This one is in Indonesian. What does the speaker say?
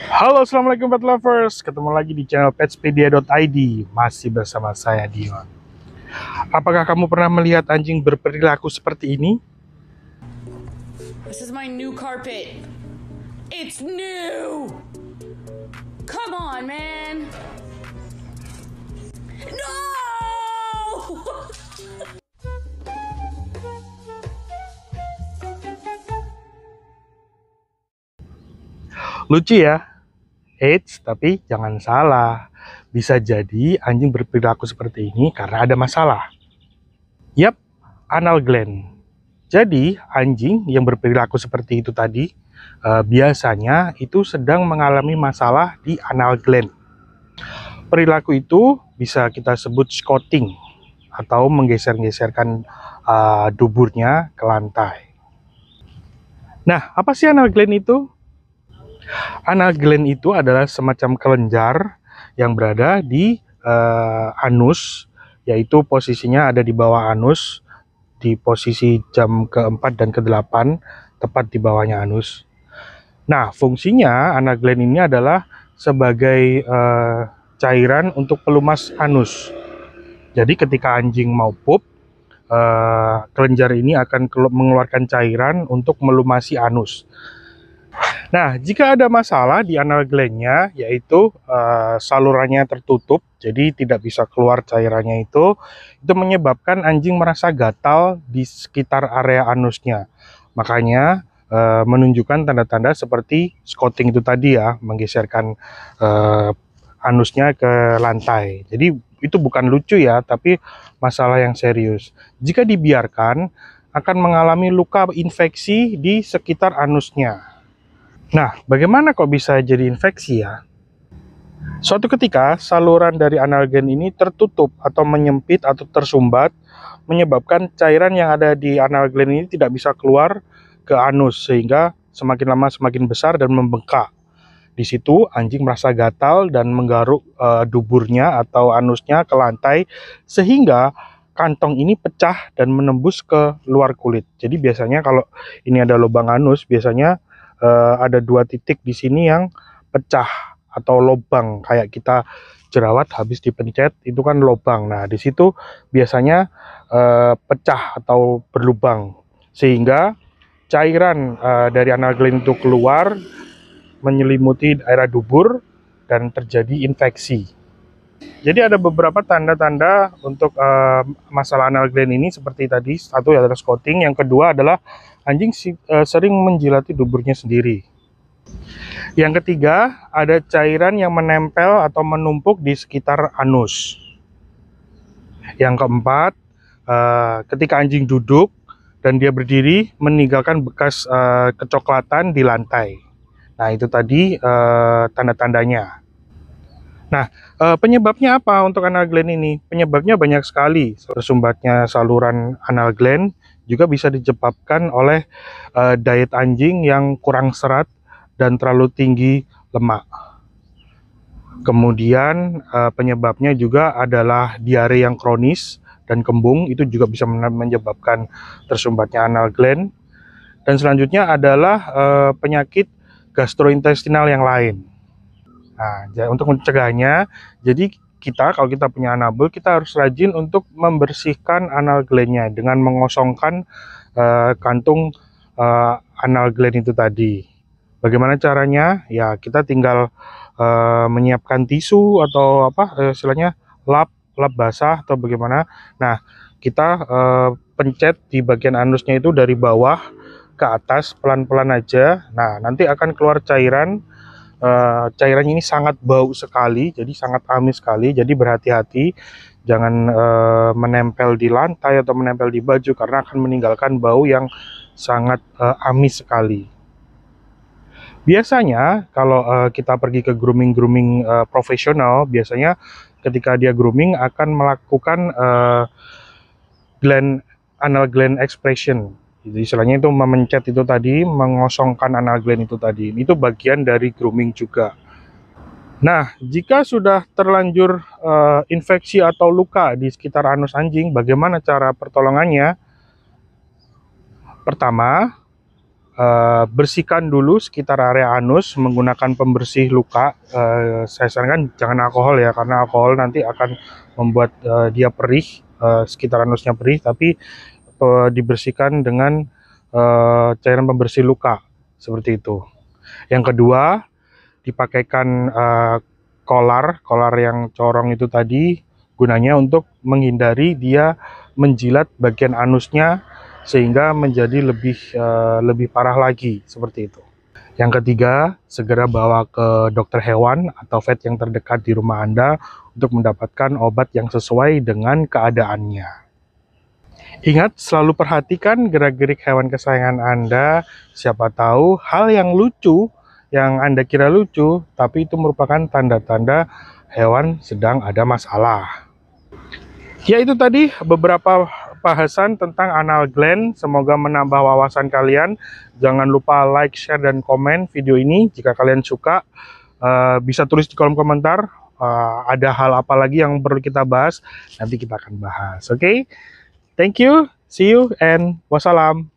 Halo, assalamualaikum pet lovers. Ketemu lagi di channel Petspedia.id. Masih bersama saya Dion. Apakah kamu pernah melihat anjing berperilaku seperti ini? This is my new carpet. It's new. Come on, man. No! Lucu ya? Eits, tapi jangan salah. Bisa jadi anjing berperilaku seperti ini karena ada masalah. Yap, anal gland. Jadi, anjing yang berperilaku seperti itu tadi, biasanya itu sedang mengalami masalah di anal gland. Perilaku itu bisa kita sebut squatting atau menggeser-geserkan duburnya ke lantai. Nah, apa sih anal gland itu? Anal gland itu adalah semacam kelenjar yang berada di anus, yaitu posisinya ada di bawah anus, di posisi jam keempat dan ke-8, tepat di bawahnya anus. Nah, fungsinya anal gland ini adalah sebagai cairan untuk pelumas anus. Jadi ketika anjing mau pup, kelenjar ini akan mengeluarkan cairan untuk melumasi anus. Nah, jika ada masalah di anal glandnya, yaitu salurannya tertutup, jadi tidak bisa keluar cairannya itu menyebabkan anjing merasa gatal di sekitar area anusnya. Makanya menunjukkan tanda-tanda seperti squatting itu tadi ya, menggeserkan anusnya ke lantai. Jadi itu bukan lucu ya, tapi masalah yang serius. Jika dibiarkan, akan mengalami luka infeksi di sekitar anusnya. Nah, bagaimana kok bisa jadi infeksi ya? Suatu ketika, saluran dari anal gland ini tertutup atau menyempit atau tersumbat, menyebabkan cairan yang ada di anal gland ini tidak bisa keluar ke anus, sehingga semakin lama semakin besar dan membengkak. Di situ, anjing merasa gatal dan menggaruk duburnya atau anusnya ke lantai, sehingga kantong ini pecah dan menembus ke luar kulit. Jadi biasanya kalau ini ada lubang anus, biasanya ada 2 titik di sini yang pecah atau lubang, kayak kita jerawat habis dipencet itu kan lubang. Nah, di situ biasanya pecah atau berlubang, sehingga cairan dari anal gland itu keluar menyelimuti daerah dubur dan terjadi infeksi. Jadi ada beberapa tanda-tanda untuk masalah anal gland ini seperti tadi. Satu adalah squatting, yang kedua adalah anjing sering menjilati duburnya sendiri. Yang ketiga, ada cairan yang menempel atau menumpuk di sekitar anus. Yang keempat, ketika anjing duduk dan dia berdiri meninggalkan bekas kecoklatan di lantai. Nah, itu tadi tanda-tandanya. Nah, penyebabnya apa untuk anal gland ini? Penyebabnya banyak sekali. Tersumbatnya saluran anal gland juga bisa disebabkan oleh diet anjing yang kurang serat dan terlalu tinggi lemak. Kemudian penyebabnya juga adalah diare yang kronis dan kembung, itu juga bisa menyebabkan tersumbatnya anal gland. Dan selanjutnya adalah penyakit gastrointestinal yang lain. Nah, untuk mencegahnya, jadi kalau kita punya anabul, kita harus rajin untuk membersihkan anal glandnya dengan mengosongkan kantung anal gland itu tadi. Bagaimana caranya? Ya, kita tinggal menyiapkan tisu atau istilahnya lap basah atau bagaimana. Nah, kita pencet di bagian anusnya itu dari bawah ke atas pelan-pelan aja. Nah, nanti akan keluar cairan. Cairannya ini sangat bau sekali, jadi sangat amis sekali. Jadi berhati-hati, jangan menempel di lantai atau menempel di baju, karena akan meninggalkan bau yang sangat amis sekali. Biasanya kalau kita pergi ke grooming profesional, biasanya ketika dia grooming akan melakukan anal gland expression. Jadi istilahnya itu memencet itu tadi, mengosongkan anal gland itu tadi. Itu bagian dari grooming juga. Nah, jika sudah terlanjur infeksi atau luka di sekitar anus anjing, bagaimana cara pertolongannya? Pertama, bersihkan dulu sekitar area anus menggunakan pembersih luka. Saya sarankan jangan alkohol ya, karena alkohol nanti akan membuat dia perih, sekitar anusnya perih, tapi dibersihkan dengan cairan pembersih luka seperti itu. Yang kedua, dipakaikan kolar yang corong itu tadi, gunanya untuk menghindari dia menjilat bagian anusnya sehingga menjadi lebih parah lagi seperti itu. Yang ketiga, segera bawa ke dokter hewan atau vet yang terdekat di rumah Anda untuk mendapatkan obat yang sesuai dengan keadaannya. Ingat, selalu perhatikan gerak-gerik hewan kesayangan Anda. Siapa tahu hal yang lucu yang Anda kira lucu, tapi itu merupakan tanda-tanda hewan sedang ada masalah. Ya, itu tadi beberapa bahasan tentang anal gland. Semoga menambah wawasan kalian. Jangan lupa like, share, dan komen video ini. Jika kalian suka, bisa tulis di kolom komentar. Ada hal apa lagi yang perlu kita bahas, nanti kita akan bahas. Oke? Thank you, see you, and wassalam.